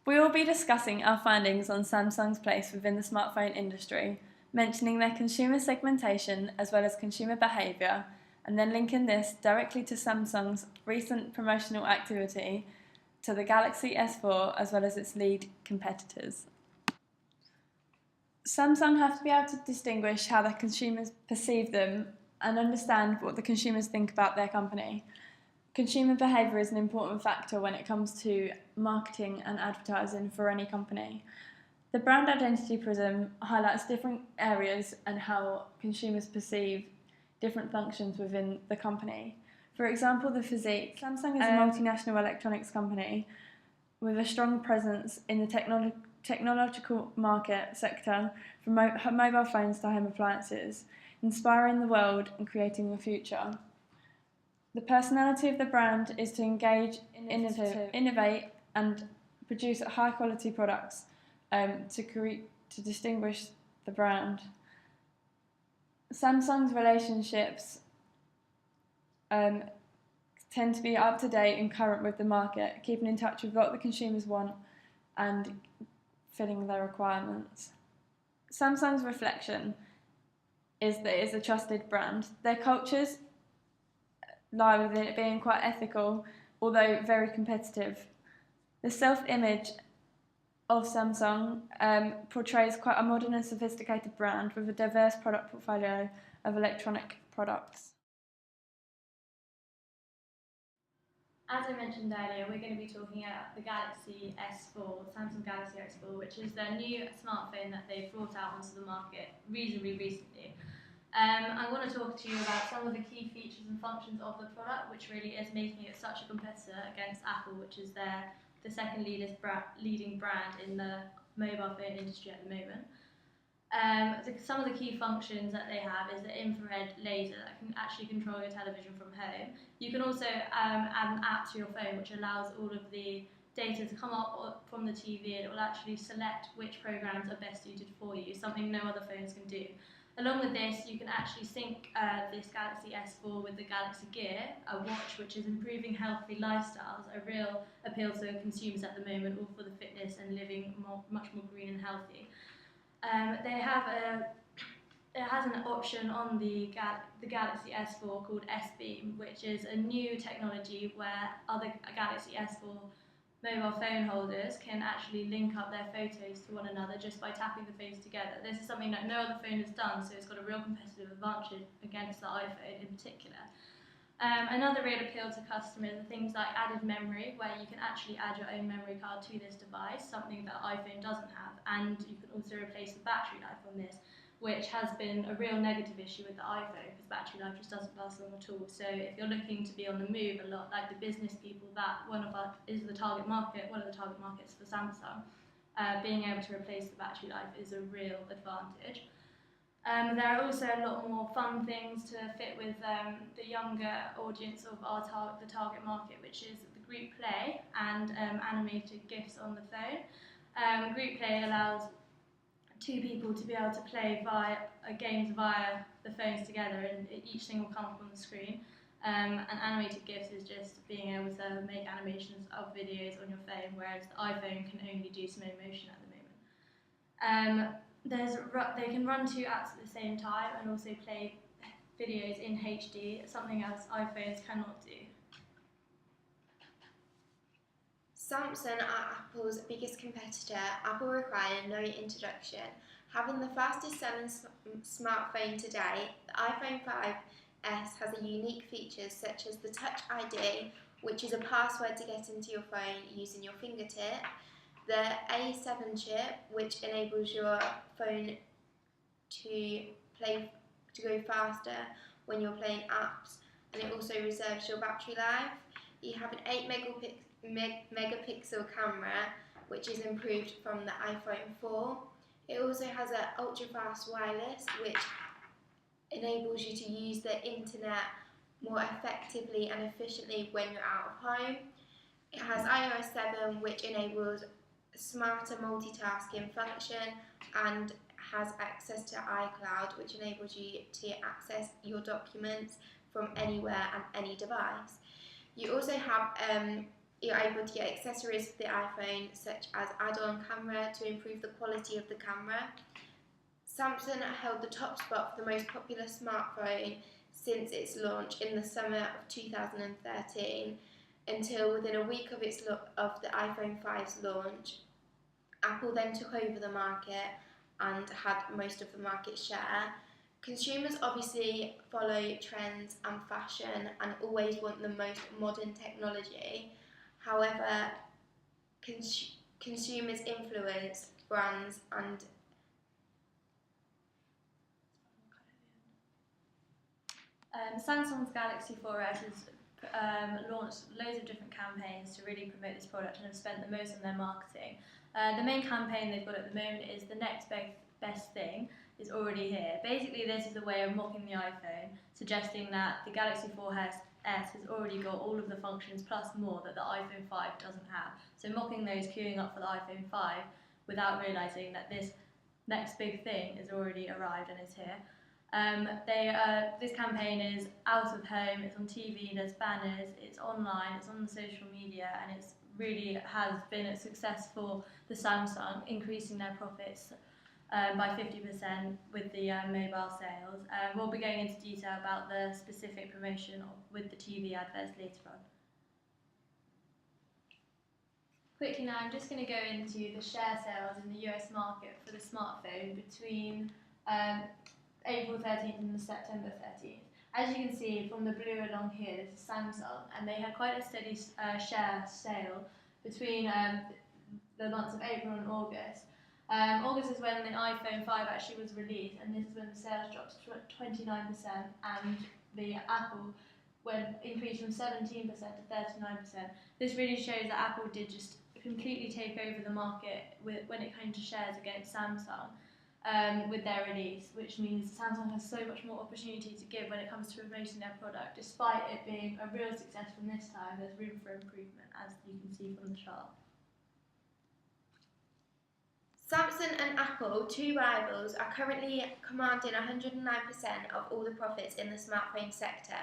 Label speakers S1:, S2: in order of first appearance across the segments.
S1: We will be discussing our findings on Samsung's place within the smartphone industry, mentioning their consumer segmentation as well as consumer behaviour, and then linking this directly to Samsung's recent promotional activity to the Galaxy S4 as well as its lead competitors. Samsung have to be able to distinguish how their consumers perceive them and understand what the consumers think about their company. Consumer behaviour is an important factor when it comes to marketing and advertising for any company. The brand identity prism highlights different areas and how consumers perceive different functions within the company. For example, the physique. Samsung is a multinational electronics company with a strong presence in the technological market sector, from mobile phones to home appliances, inspiring the world and creating the future. The personality of the brand is to engage, innovate, and produce high quality products to distinguish the brand. Samsung's relationships tend to be up to date and current with the market, keeping in touch with what the consumers want and filling their requirements. Samsung's reflection is that it is a trusted brand. Their cultures lie within it being quite ethical, although very competitive. The self-image of Samsung portrays quite a modern and sophisticated brand with a diverse product portfolio of electronic products.
S2: As I mentioned earlier, we're going to be talking about the Galaxy S4, Samsung Galaxy S4, which is their new smartphone that they've brought out onto the market reasonably recently. I want to talk to you about some of the key features and functions of the product, which really is making it such a competitor against Apple, which is the second leading brand in the mobile phone industry at the moment. Some of the key functions that they have is the infrared laser that can actually control your television from home. You can also add an app to your phone which allows all of the data to come up from the TV, and it will actually select which programs are best suited for you, something no other phones can do. Along with this, you can actually sync this Galaxy S4 with the Galaxy Gear, a watch which is improving healthy lifestyles, a real appeal to consumers at the moment, all for the fitness and living much more green and healthy. It has an option on the Galaxy S4 called S-Beam, which is a new technology where other Galaxy S4 mobile phone holders can actually link up their photos to one another just by tapping the phones together. This is something that no other phone has done, so it's got a real competitive advantage against the iPhone in particular. Another real appeal to customers are things like added memory, where you can actually add your own memory card to this device, something that iPhone doesn't have, and you can also replace the battery life on this, which has been a real negative issue with the iPhone, because battery life just doesn't last long at all. So if you're looking to be on the move a lot, like the business people, that one of the target market, one of the target markets for Samsung, being able to replace the battery life is a real advantage. There are also a lot more fun things to fit with the younger audience of the target market, which is the group play and animated GIFs on the phone. Group play allows two people to be able to play games via the phones together, and each thing will come up on the screen. And animated GIFs is just being able to make animations of videos on your phone, whereas the iPhone can only do slow motion at the moment. They can run two apps at the same time and also play videos in HD, something else iPhones cannot do.
S3: Samsung are Apple's biggest competitor. Apple require no introduction. Having the fastest selling smartphone today, the iPhone 5S has a unique features such as the Touch ID, which is a password to get into your phone using your fingertip, the A7 chip, which enables your phone to go faster when you're playing apps, and it also reserves your battery life. You have an 8 megapixel camera, which is improved from the iPhone 4. It also has an ultra-fast wireless, which enables you to use the internet more effectively and efficiently when you're out of home. It has iOS 7, which enables smarter multitasking function, and has access to iCloud, which enables you to access your documents from anywhere and any device. You also have you're able to get accessories for the iPhone, such as add-on camera to improve the quality of the camera. Samsung held the top spot for the most popular smartphone since its launch in the summer of 2013, until within a week of the iPhone 5's launch. Apple then took over the market and had most of the market share. Consumers obviously follow trends and fashion and always want the most modern technology. However, consumers influence brands and
S2: Samsung's Galaxy 4S has launched loads of different campaigns to really promote this product and have spent the most on their marketing. The main campaign they've got at the moment is the next best thing is already here. Basically, this is a way of mocking the iPhone, suggesting that the Galaxy 4S has already got all of the functions plus more that the iPhone 5 doesn't have. So mocking those queuing up for the iPhone 5 without realising that this next big thing has already arrived and is here. This campaign is out of home, it's on TV, there's banners, it's online, it's on the social media, and it's really has been a success for the Samsung, increasing their profits by 50% with the mobile sales. We'll be going into detail about the specific promotion with the TV adverts later on. Quickly now, I'm just going to go into the share sales in the US market for the smartphone between April 13th and September 13th. As you can see from the blue along here, this is Samsung, and they had quite a steady share sale between the months of April and August. August is when the iPhone 5 actually was released, and this is when the sales dropped to 29%, and the Apple increased from 17% to 39%. This really shows that Apple did just completely take over the market when it came to shares against Samsung. With their release, which means Samsung has so much more opportunity to give when it comes to promoting their product. Despite it being a real success from this time, there's room for improvement, as you can see from the chart.
S3: Samsung and Apple, two rivals, are currently commanding 109% of all the profits in the smartphone sector.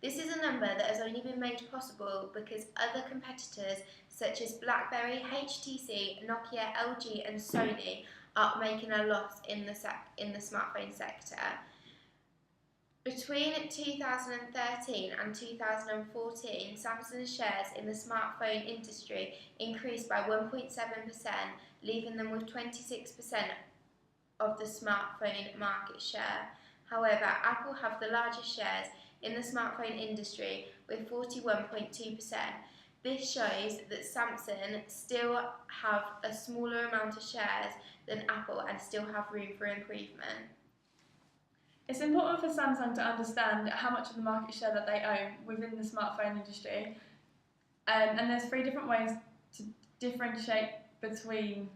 S3: This is a number that has only been made possible because other competitors such as BlackBerry, HTC, Nokia, LG and Sony are making a loss in the smartphone sector. Between 2013 and 2014, Samsung's shares in the smartphone industry increased by 1.7%, leaving them with 26% of the smartphone market share. However, Apple have the largest shares in the smartphone industry with 41.2%. This shows that Samsung still have a smaller amount of shares than Apple and still have room for improvement.
S1: It's important for Samsung to understand how much of the market share that they own within the smartphone industry. And there's three different ways to differentiate between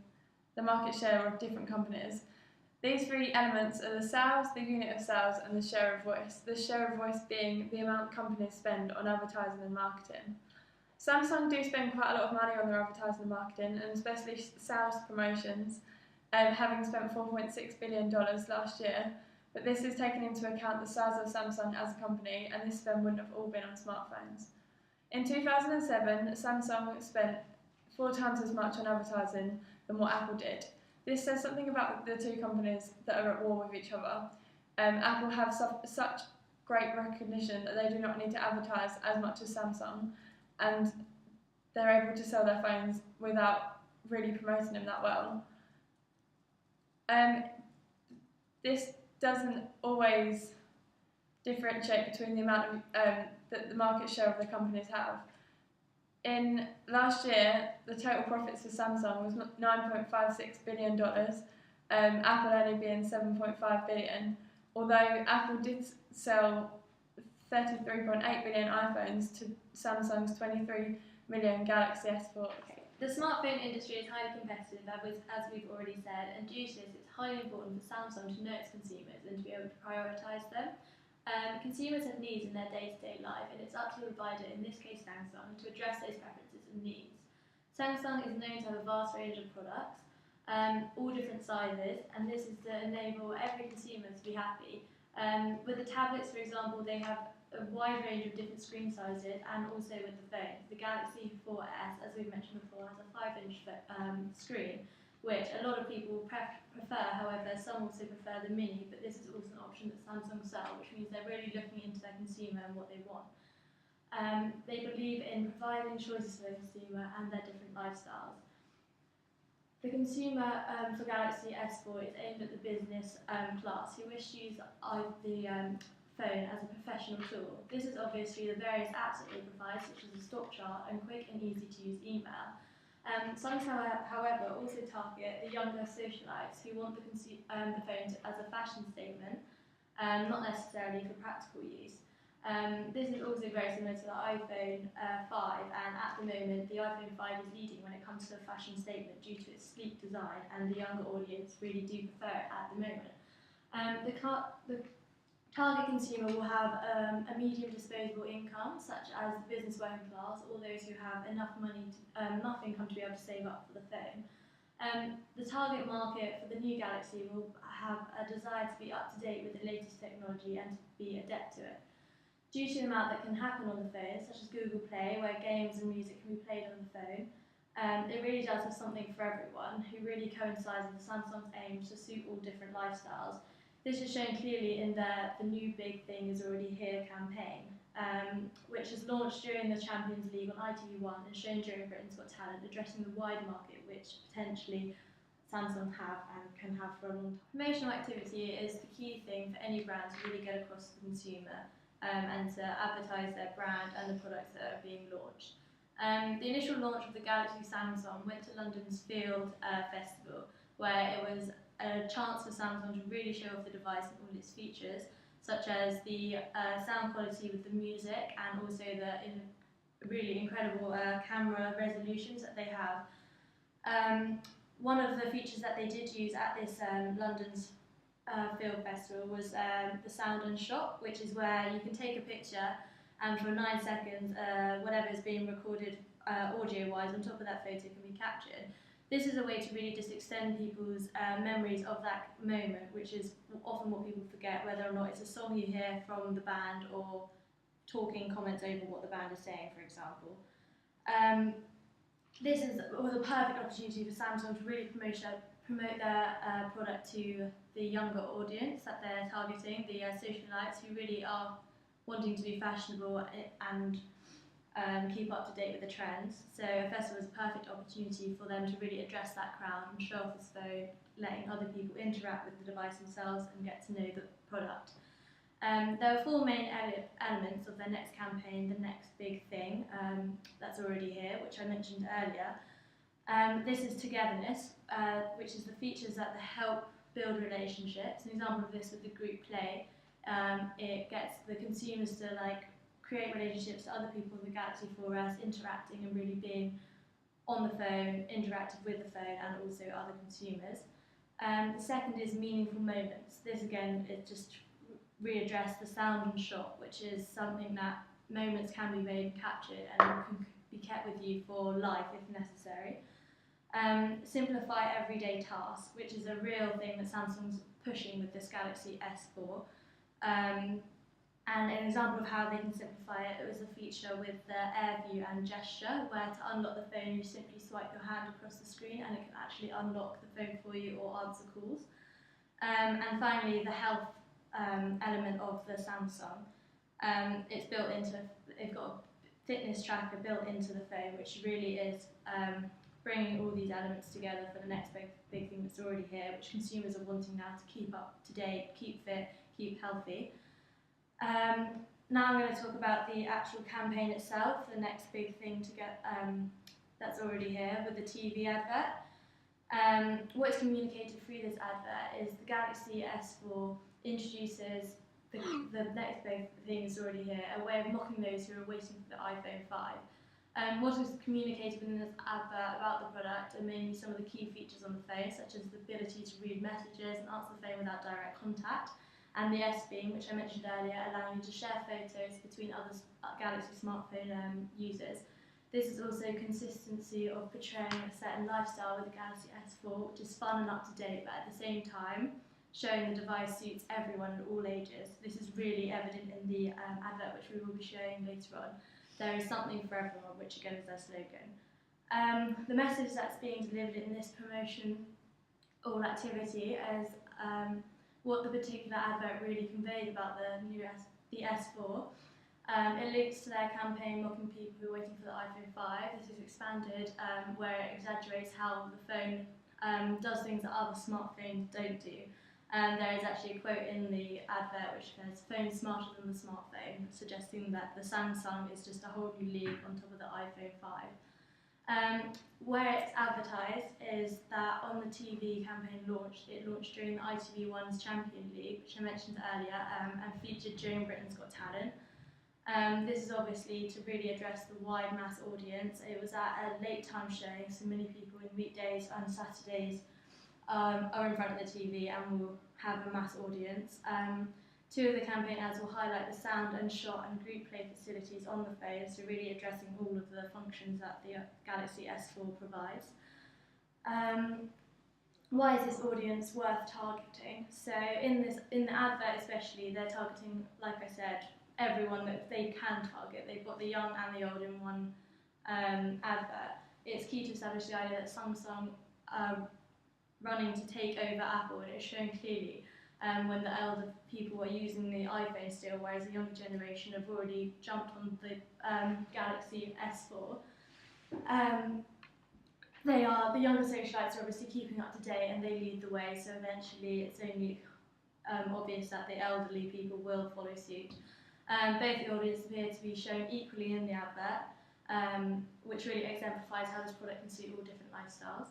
S1: the market share of different companies. These three elements are the sales, the unit of sales, and the share of voice. The share of voice being the amount companies spend on advertising and marketing. Samsung do spend quite a lot of money on their advertising and marketing, and especially sales promotions, having spent $4.6 billion last year. But this is taking into account the size of Samsung as a company, and this spend wouldn't have all been on smartphones. In 2007, Samsung spent 4 times as much on advertising than what Apple did. This says something about the two companies that are at war with each other. Apple have such great recognition that they do not need to advertise as much as Samsung, and they're able to sell their phones without really promoting them that well. This doesn't always differentiate between the amount of that the market share of the companies have. In last year, the total profits for Samsung was $9.56 billion, Apple only being $7.5 billion. Although Apple did sell 33.8 billion iPhones to Samsung's 23 million Galaxy S4.
S2: The smartphone industry is highly competitive, as we've already said, and due to this, it's highly important for Samsung to know its consumers and to be able to prioritise them. Consumers have needs in their day-to-day life, and it's up to the provider, in this case Samsung, to address those preferences and needs. Samsung is known to have a vast range of products, all different sizes, and this is to enable every consumer to be happy. With the tablets, for example, they have a wide range of different screen sizes and also with the phones. The Galaxy 4S, as we've mentioned before, has a 5-inch screen, which a lot of people prefer. However, some also prefer the mini, but this is also an option that Samsung sell, which means they're really looking into their consumer and what they want. They believe in providing choices for the consumer and their different lifestyles. The consumer for Galaxy S4 is aimed at the business class who wish to use the phone as a professional tool. This is obviously the various apps that it provides, such as a stock chart and quick and easy to use email. Some, however, also target the younger socialites who want the phone as a fashion statement, not necessarily for practical use. This is also very similar to the iPhone 5, and at the moment the iPhone 5 is leading when it comes to a fashion statement due to its sleek design, and the younger audience really do prefer it at the moment. The target consumer will have a medium disposable income, such as the business working class, or those who have enough income to be able to save up for the phone. The target market for the new Galaxy will have a desire to be up to date with the latest technology and to be adept to it. Due to the amount that can happen on the phone, such as Google Play, where games and music can be played on the phone, it really does have something for everyone, who really coincides with Samsung's aim to suit all different lifestyles. This is shown clearly in the New Big Thing Is Already Here campaign, which was launched during the Champions League on ITV1 and shown during Britain's Got Talent, addressing the wide market which potentially Samsung have and can have for a long time. Promotional activity is the key thing for any brand to really get across to the consumer and to advertise their brand and the products that are being launched. The initial launch of the Galaxy Samsung went to London's Field Festival, where it was a chance for Samsung to really show off the device and all its features, such as the sound quality with the music and also the really incredible camera resolutions that they have. One of the features that they did use at this London's Field Festival was the sound and shot, which is where you can take a picture and for 9 seconds whatever is being recorded audio-wise on top of that photo can be captured. This is a way to really just extend people's memories of that moment, which is often what people forget, whether or not it's a song you hear from the band or talking comments over what the band is saying, for example. This was a perfect opportunity for Samsung to really promote their product to the younger audience that they're targeting, the socialites who really are wanting to be fashionable and keep up to date with the trends. So a festival is a perfect opportunity for them to really address that crowd and show off this phone, letting other people interact with the device themselves and get to know the product. There are 4 main elements of their next campaign, the next big thing, that's already here, which I mentioned earlier. This is togetherness, which is the features that help build relationships. An example of this with the group play, it gets the consumers to create relationships to other people in the Galaxy 4S, interacting and really being on the phone, interactive with the phone and also other consumers. The second is meaningful moments. This again, it just readdress the sound and shot, which is something that moments can be made and captured and can be kept with you for life if necessary. Simplify everyday tasks, which is a real thing that Samsung's pushing with this Galaxy S4. And an example of how they can simplify it was a feature with the Air View and gesture, where to unlock the phone you simply swipe your hand across the screen and it can actually unlock the phone for you or answer calls. And finally, the health element of the Samsung. It's built into, they've got a fitness tracker built into the phone, which really is bringing all these elements together for the next big thing that's already here, which consumers are wanting now to keep up to date, keep fit, keep healthy. Now I'm going to talk about the actual campaign itself, the next big thing to get that's already here with the TV advert. What is communicated through this advert is the Galaxy S4 introduces the next big thing is already here, a way of mocking those who are waiting for the iPhone 5. What is communicated within this advert about the product are mainly some of the key features on the phone, such as the ability to read messages and answer the phone without direct contact, and the S-Beam, which I mentioned earlier, allowing you to share photos between other Galaxy smartphone users. This is also consistency of portraying a certain lifestyle with the Galaxy S4, which is fun and up to date, but at the same time showing the device suits everyone at all ages. This is really evident in the advert, which we will be showing later on. There is something for everyone, which again is their slogan. The message that's being delivered in this promotion or activity is what the particular advert really conveys about the S4. It links to their campaign mocking people who are waiting for the iPhone 5. This is expanded where it exaggerates how the phone does things that other smartphones don't do. There is actually a quote in the advert which says, "Phone smarter than the smartphone," suggesting that the Samsung is just a whole new league on top of the iPhone 5. Where it's advertised is that on the TV campaign it launched during the ITV1's Champion League, which I mentioned earlier, and featured during Britain's Got Talent. This is obviously to really address the wide mass audience. It was at a late time showing, so many people in weekdays and Saturdays are in front of the TV and will have a mass audience. Two of the campaign ads will highlight the sound and shot and group play facilities on the phone, so really addressing all of the functions that the Galaxy S4 provides. Why is this audience worth targeting? So in the advert especially, they're targeting, like I said, everyone that they can target. They've got the young and the old in one advert. It's key to establish the idea that Samsung are running to take over Apple, and it's shown clearly when the elder people are using the iPhone still, whereas the younger generation have already jumped on the Galaxy S4. The younger socialites are obviously keeping up to date and they lead the way, so eventually it's only obvious that the elderly people will follow suit. Both the audiences appear to be shown equally in the advert, which really exemplifies how this product can suit all different lifestyles.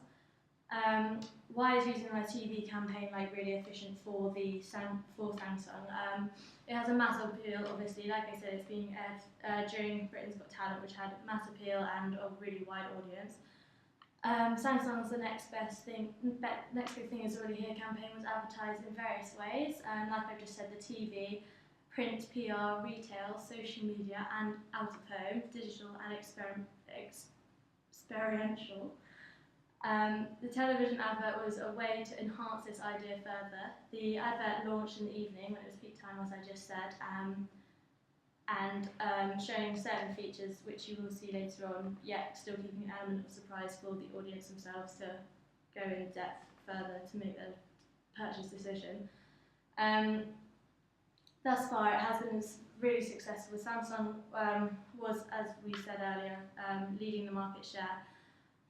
S2: Why is using a TV campaign really efficient for Samsung? It has a massive appeal, obviously. Like I said, it's being aired during Britain's Got Talent, which had mass appeal and a really wide audience. Samsung's the next big thing is already here campaign was advertised in various ways. Like I just said, the TV, print, PR, retail, social media, and out of home, digital and experiential. The television advert was a way to enhance this idea further. The advert launched in the evening when it was peak time, as I just said, and showing certain features which you will see later on, yet still keeping an element of surprise for the audience themselves to go in depth further to make their purchase decision. Thus far, it has been really successful. Samsung was, as we said earlier, leading the market share.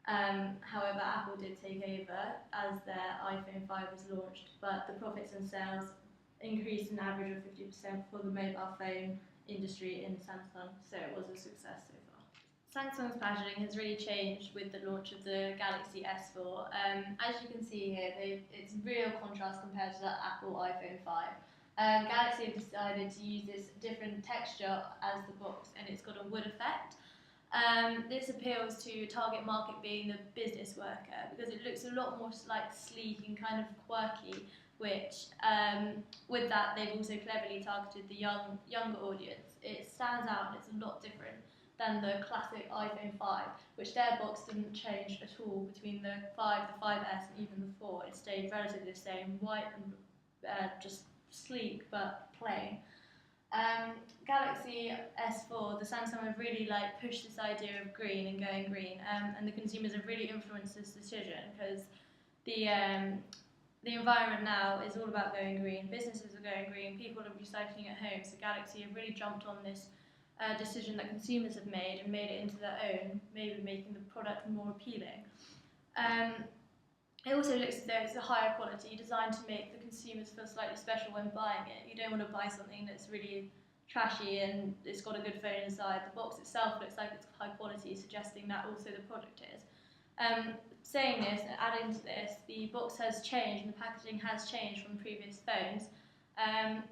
S2: However, Apple did take over as their iPhone 5 was launched, but the profits and sales increased an average of 50% for the mobile phone industry in Samsung, so it was a success so far. Samsung's packaging has really changed with the launch of the Galaxy S4. As you can see here, it's real contrast compared to the Apple iPhone 5. Galaxy have decided to use this different texture as the box, and it's got a wood effect. This appeals to target market being the business worker because it looks a lot more sleek and kind of quirky, which with that they've also cleverly targeted the younger audience. It stands out and it's a lot different than the classic iPhone 5, which their box didn't change at all between the 5, the 5S and even the 4. It stayed relatively the same, white and just sleek but plain. Galaxy S4, the Samsung have really pushed this idea of green and going green, and the consumers have really influenced this decision because the environment now is all about going green. Businesses are going green, people are recycling at home, so Galaxy have really jumped on this decision that consumers have made and made it into their own, maybe making the product more appealing. It also looks as though it's a higher quality, designed to make the consumers feel slightly special when buying it. You don't want to buy something that's really trashy and it's got a good phone inside. The box itself looks like it's high quality, suggesting that also the product is. Saying this and adding to this, the box has changed and the packaging has changed from previous phones.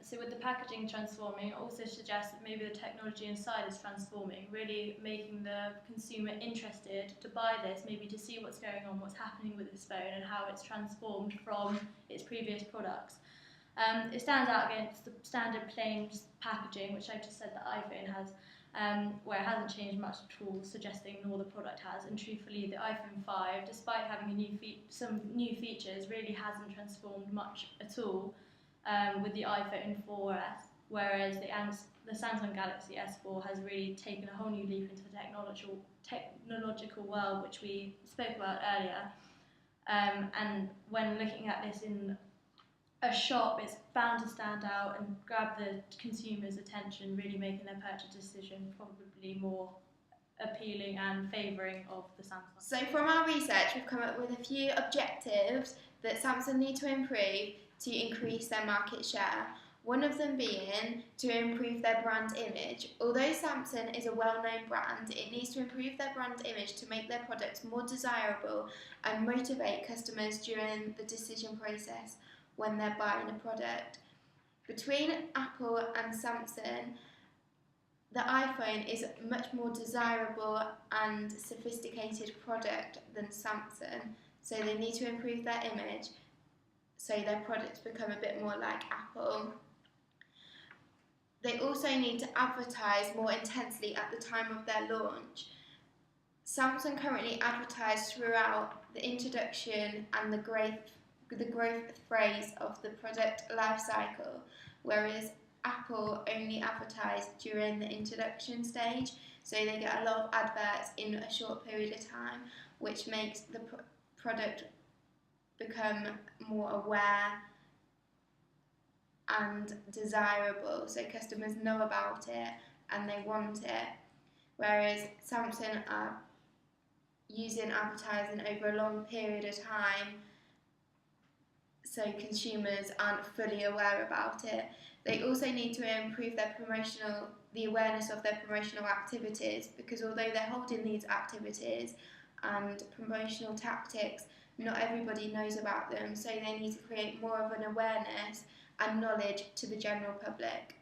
S2: So with the packaging transforming, it also suggests that maybe the technology inside is transforming, really making the consumer interested to buy this, maybe to see what's going on, what's happening with this phone and how it's transformed from its previous products. It stands out against the standard plain packaging, which I just said that iPhone has. where it hasn't changed much at all, suggesting nor the product has. And truthfully, the iPhone 5, despite having some new features, really hasn't transformed much at all with the iPhone 4S, whereas the Samsung Galaxy S4 has really taken a whole new leap into the technological world, which we spoke about earlier. And when looking at this in a shop, it's bound to stand out and grab the consumer's attention, really making their purchase decision probably more appealing and favouring of the Samsung.
S3: So from our research, we've come up with a few objectives that Samsung need to improve to increase their market share. One of them being to improve their brand image. Although Samsung is a well-known brand, it needs to improve their brand image to make their products more desirable and motivate customers during the decision process when they're buying a product. Between Apple and Samsung, the iPhone is a much more desirable and sophisticated product than Samsung, so they need to improve their image so their products become a bit more like Apple. They also need to advertise more intensely at the time of their launch. Samsung currently advertise throughout the introduction and the growth phase of the product life cycle, whereas Apple only advertise during the introduction stage, so they get a lot of adverts in a short period of time, which makes the product become more aware and desirable, so customers know about it and they want it, whereas Samsung are using advertising over a long period of time, so consumers aren't fully aware about it. They also need to improve the awareness of their promotional activities, because although they're holding these activities and promotional tactics, not everybody knows about them, so they need to create more of an awareness and knowledge to the general public.